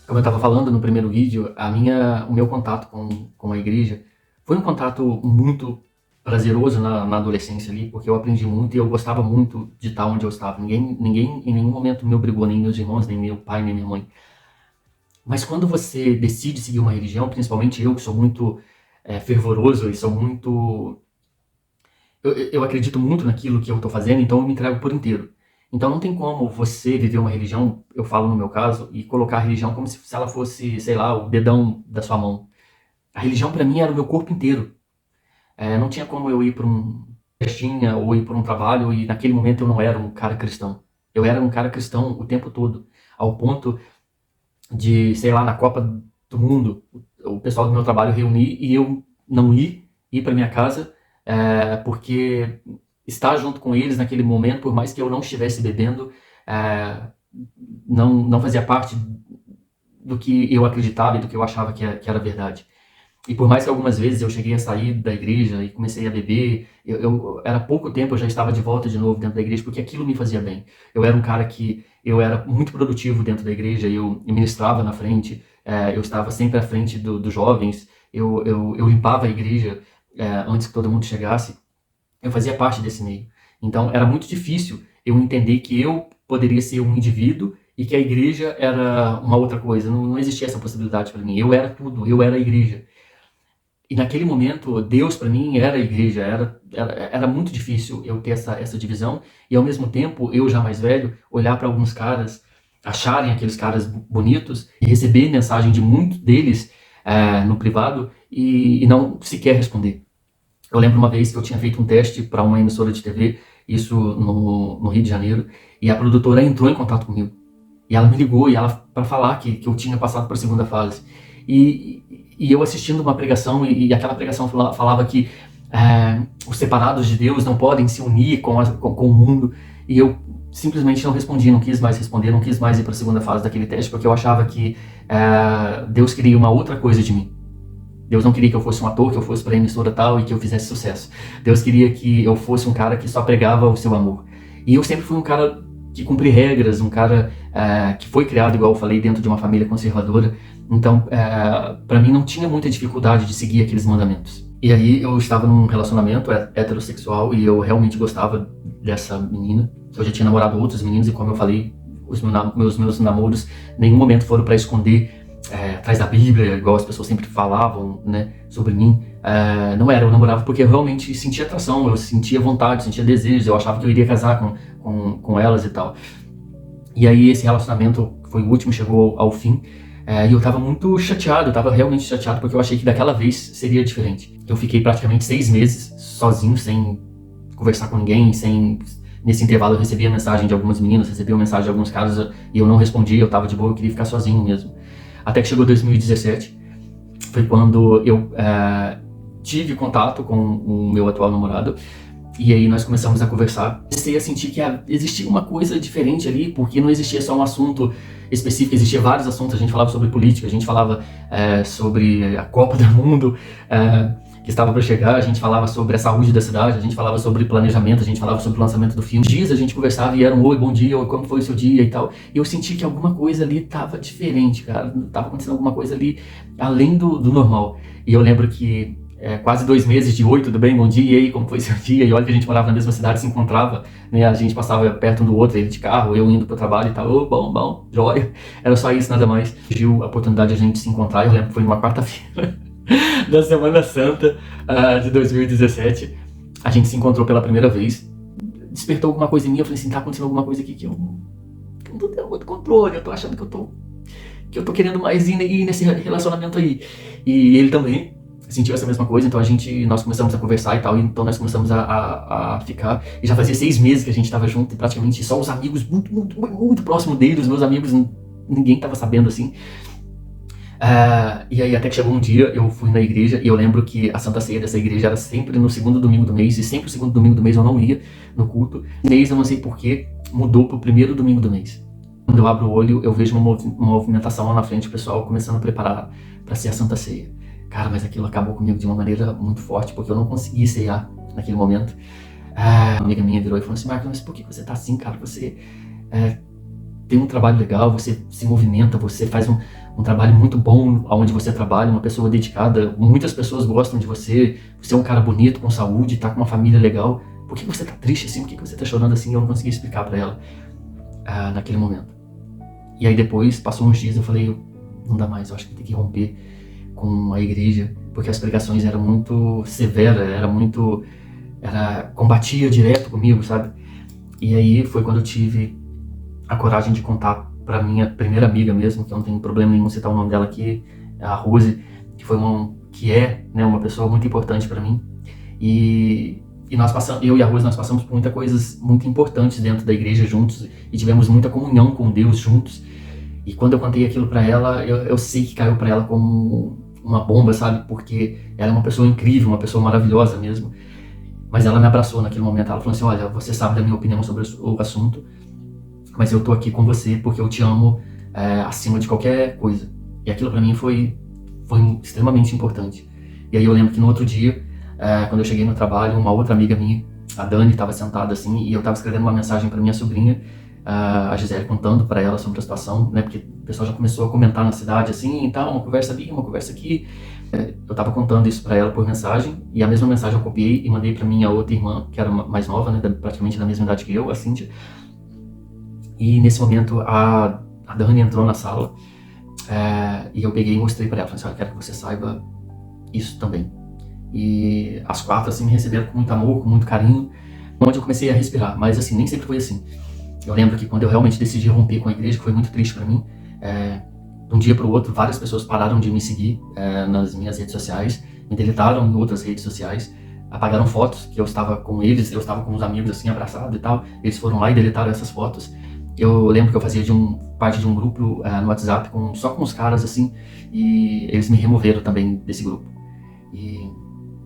Como eu estava falando no primeiro vídeo, o meu contato com a igreja foi um contato muito prazeroso na adolescência ali, porque eu aprendi muito e eu gostava muito de estar onde eu estava. Ninguém em nenhum momento me obrigou, nem meus irmãos, nem meu pai, nem minha mãe. Mas quando você decide seguir uma religião, principalmente eu que sou muito fervoroso e sou muito eu acredito muito naquilo que eu estou fazendo, então eu me entrego por inteiro. Então não tem como você viver uma religião, eu falo no meu caso, e colocar a religião como se ela fosse, sei lá, o dedão da sua mão. A religião para mim era o meu corpo inteiro. Não tinha como eu ir para uma festinha ou ir para um trabalho e naquele momento eu não era um cara cristão. Eu era um cara cristão o tempo todo, ao ponto de, sei lá, na Copa do Mundo, o pessoal do meu trabalho reunir e eu não ir para minha casa, porque estar junto com eles naquele momento, por mais que eu não estivesse bebendo, é, não fazia parte do que eu acreditava e do que eu achava que era verdade. E por mais que algumas vezes eu cheguei a sair da igreja e comecei a beber, era pouco tempo, eu já estava de volta de novo dentro da igreja, porque aquilo me fazia bem. Eu era um cara que eu era muito produtivo dentro da igreja, eu ministrava na frente, eu estava sempre à frente dos jovens, eu limpava a igreja antes que todo mundo chegasse, eu fazia parte desse meio. Então era muito difícil eu entender que eu poderia ser um indivíduo e que a igreja era uma outra coisa. Não existia essa possibilidade para mim. Eu era tudo, eu era a igreja. E naquele momento, Deus para mim era a igreja, era muito difícil eu ter essa divisão, e ao mesmo tempo, eu já mais velho, olhar para alguns caras, acharem aqueles caras bonitos, e receber mensagem de muitos deles no privado, e não sequer responder. Eu lembro uma vez que eu tinha feito um teste para uma emissora de TV, isso no Rio de Janeiro, e a produtora entrou em contato comigo. E ela me ligou e ela para falar que eu tinha passado para a segunda fase. E, e eu assistindo uma pregação, e aquela pregação falava que os separados de Deus não podem se unir com o mundo. E eu simplesmente não respondi, não quis mais responder, não quis mais ir para a segunda fase daquele teste, porque eu achava que Deus queria uma outra coisa de mim. Deus não queria que eu fosse um ator, que eu fosse para a emissora tal e que eu fizesse sucesso. Deus queria que eu fosse um cara que só pregava o seu amor. E eu sempre fui um cara que cumpri regras, um cara que foi criado, igual eu falei, dentro de uma família conservadora. Então, para mim não tinha muita dificuldade de seguir aqueles mandamentos. E aí eu estava num relacionamento heterossexual e eu realmente gostava dessa menina. Eu já tinha namorado outros meninos e, como eu falei, os meus namoros em nenhum momento foram para esconder atrás da Bíblia, igual as pessoas sempre falavam, né, sobre mim. Não era, eu namorava porque eu realmente sentia atração, eu sentia vontade, sentia desejo, eu achava que eu iria casar com elas e tal. E aí esse relacionamento foi o último, chegou ao fim, e eu tava muito chateado, eu tava realmente chateado porque eu achei que daquela vez seria diferente. Eu fiquei praticamente 6 meses sozinho, sem conversar com ninguém, Nesse intervalo eu recebia mensagem de algumas meninas, recebia mensagem de alguns caras e eu não respondia, eu tava de boa, eu queria ficar sozinho mesmo. Até que chegou 2017, foi quando eu tive contato com o meu atual namorado, e aí nós começamos a conversar. Comecei a sentir que existia uma coisa diferente ali, porque não existia só um assunto específico, existia vários assuntos. A gente falava sobre política, a gente falava sobre a Copa do Mundo, que estava para chegar, a gente falava sobre a saúde da cidade, a gente falava sobre planejamento, a gente falava sobre o lançamento do filme. Dias a gente conversava e era um oi, bom dia, oi, como foi o seu dia e tal. E eu senti que alguma coisa ali estava diferente, cara. Tava acontecendo alguma coisa ali além do normal. E eu lembro que quase 2 meses de oi, tudo bem, bom dia, e aí, como foi seu dia? E olha que a gente morava na mesma cidade, se encontrava, né? A gente passava perto um do outro, ele de carro, eu indo pro trabalho e tal. Oh, bom, joia. Era só isso, nada mais. Surgiu a oportunidade de a gente se encontrar, eu lembro que foi numa quarta-feira da Semana Santa de 2017. A gente se encontrou pela primeira vez. Despertou alguma coisa em mim, eu falei assim, tá acontecendo alguma coisa aqui que eu não tô tendo muito controle, eu tô achando que eu tô querendo mais ir nesse relacionamento aí. E ele também sentiu essa mesma coisa, então nós começamos a conversar e tal, então nós começamos a ficar, e já fazia 6 meses que a gente tava junto, e praticamente só os amigos muito próximos dele, os meus amigos, ninguém tava sabendo assim. E aí até que chegou um dia, eu fui na igreja, e eu lembro que a Santa Ceia dessa igreja era sempre no segundo domingo do mês, e sempre o segundo domingo do mês eu não ia no culto. Mês eu não sei porquê, mudou pro primeiro domingo do mês. Quando eu abro o olho, eu vejo uma movimentação lá na frente, o pessoal começando a preparar para ser a Santa Ceia. Cara, mas aquilo acabou comigo de uma maneira muito forte, porque eu não consegui ceiar naquele momento. Uma amiga minha virou e falou assim, Marcos, mas por que você tá assim, cara? Você tem um trabalho legal, você se movimenta, você faz um trabalho muito bom onde você trabalha, uma pessoa dedicada, muitas pessoas gostam de você, você é um cara bonito, com saúde, tá com uma família legal. Por que você tá triste assim? Por que você tá chorando assim? Eu não consegui explicar pra ela naquele momento. E aí depois, passou uns dias, eu falei, não dá mais, eu acho que tem que romper com a igreja, porque as pregações eram muito severas, combatia direto comigo, sabe? E aí foi quando eu tive a coragem de contar pra minha primeira amiga mesmo, que eu não tenho problema nenhum citar o nome dela aqui, a Rose, que é, né, uma pessoa muito importante pra mim. E eu e a Rose, nós passamos por muitas coisas muito importantes dentro da igreja juntos e tivemos muita comunhão com Deus juntos. E quando eu contei aquilo pra ela, eu sei que caiu pra ela como uma bomba, sabe? Porque ela é uma pessoa incrível, uma pessoa maravilhosa mesmo. Mas ela me abraçou naquele momento, ela falou assim, olha, você sabe da minha opinião sobre o assunto, mas eu tô aqui com você porque eu te amo acima de qualquer coisa. E aquilo pra mim foi extremamente importante. E aí eu lembro que no outro dia, quando eu cheguei no trabalho, uma outra amiga minha, a Dani, estava sentada assim, e eu estava escrevendo uma mensagem para minha sobrinha, a Gisele, contando para ela sobre a situação, né, porque o pessoal já começou a comentar na cidade assim, e tal, uma conversa ali, uma conversa aqui. Eu estava contando isso para ela por mensagem, e a mesma mensagem eu copiei e mandei para minha outra irmã, que era mais nova, né, praticamente da mesma idade que eu, a Cíntia. E nesse momento a Dani entrou na sala, e eu peguei e mostrei para ela, falei assim, eu quero que você saiba isso também. E as quatro assim me receberam com muito amor, com muito carinho, onde eu comecei a respirar, mas assim, nem sempre foi assim. Eu lembro que quando eu realmente decidi romper com a igreja, que foi muito triste para mim, de um dia para o outro, várias pessoas pararam de me seguir nas minhas redes sociais, me deletaram em outras redes sociais, apagaram fotos que eu estava com eles, eu estava com uns amigos assim, abraçado e tal, eles foram lá e deletaram essas fotos. Eu lembro que eu fazia parte de um grupo no WhatsApp só com os caras assim, e eles me removeram também desse grupo. E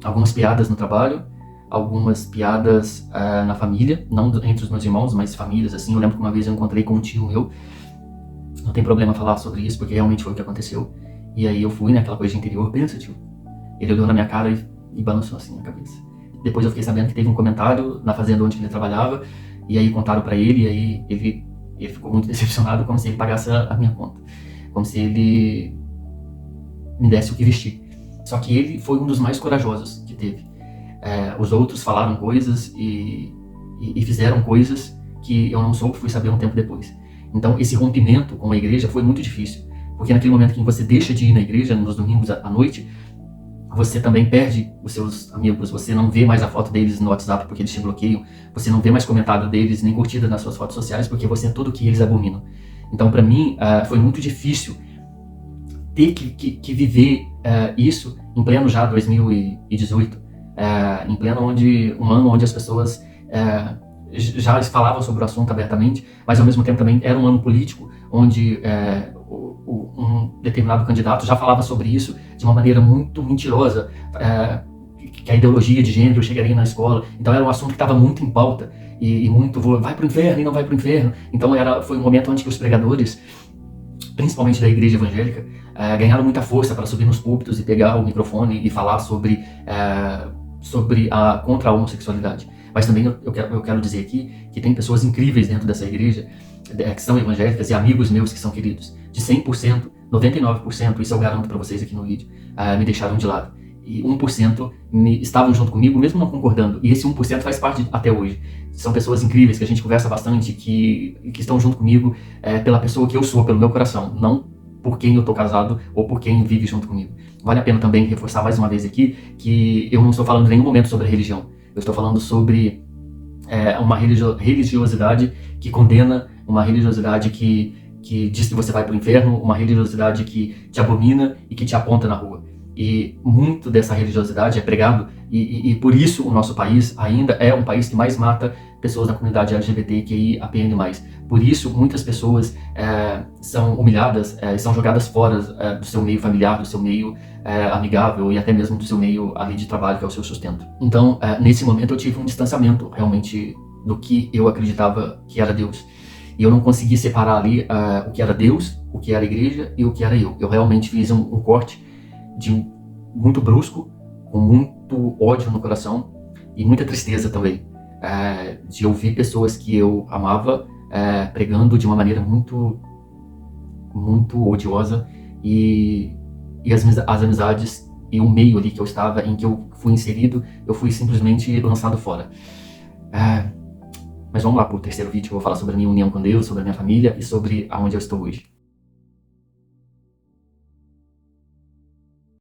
algumas piadas no trabalho, algumas piadas na família, não entre os meus irmãos, mas famílias assim. Eu lembro que uma vez eu encontrei com um tio meu, não tem problema falar sobre isso, porque realmente foi o que aconteceu. E aí eu fui naquela coisa de interior, pensa tio. Ele olhou na minha cara e balançou assim a cabeça. Depois eu fiquei sabendo que teve um comentário na fazenda onde ele trabalhava, e aí contaram pra ele, e aí ele ficou muito decepcionado, como se ele pagasse a minha conta, como se ele me desse o que vestir. Só que ele foi um dos mais corajosos que teve. Os outros falaram coisas e fizeram coisas que eu não soube, fui saber um tempo depois. Então esse rompimento com a igreja foi muito difícil, porque naquele momento que você deixa de ir na igreja nos domingos à noite, você também perde os seus amigos, você não vê mais a foto deles no WhatsApp porque eles te bloqueiam, você não vê mais comentário deles, nem curtida nas suas fotos sociais, porque você é tudo que eles abominam. Então para mim foi muito difícil ter que viver isso em pleno já 2018, em pleno um ano onde as pessoas já falavam sobre o assunto abertamente, mas ao mesmo tempo também era um ano político, onde um determinado candidato já falava sobre isso de uma maneira muito mentirosa, que a ideologia de gênero chegaria na escola. Então era um assunto que estava muito em pauta, e muito, vai pro inferno e não vai pro inferno. Então foi um momento onde os pregadores, principalmente da igreja evangélica, ganharam muita força para subir nos púlpitos e pegar o microfone e falar contra a homossexualidade. Mas também eu quero dizer aqui que tem pessoas incríveis dentro dessa igreja, que são evangélicas, e amigos meus que são queridos. De 100%, 99%, isso eu garanto para vocês aqui no vídeo, me deixaram de lado. E 1% estavam junto comigo, mesmo não concordando. E esse 1% faz parte até hoje. São pessoas incríveis, que a gente conversa bastante, que estão junto comigo pela pessoa que eu sou, pelo meu coração, não por quem eu tô casado ou por quem vive junto comigo. Vale a pena também reforçar mais uma vez aqui que eu não estou falando em nenhum momento sobre religião. Eu estou falando sobre uma religiosidade que condena, uma religiosidade que diz que você vai para o inferno, uma religiosidade que te abomina e que te aponta na rua. E muito dessa religiosidade é pregado, e por isso o nosso país ainda é um país que mais mata pessoas da comunidade LGBTQIAPN+. Por isso muitas pessoas são humilhadas, são jogadas fora do seu meio familiar, do seu meio amigável e até mesmo do seu meio ali de trabalho, que é o seu sustento. Então, nesse momento eu tive um distanciamento realmente do que eu acreditava que era Deus. E eu não consegui separar ali o que era Deus, o que era a igreja e o que era eu. Eu realmente fiz um corte muito brusco, com muito ódio no coração e muita tristeza também, de ouvir pessoas que eu amava pregando de uma maneira muito, muito odiosa e as amizades e o meio ali que eu estava, em que eu fui inserido, eu fui simplesmente lançado fora. Mas vamos lá pro terceiro vídeo, que eu vou falar sobre a minha união com Deus, sobre a minha família e sobre aonde eu estou hoje.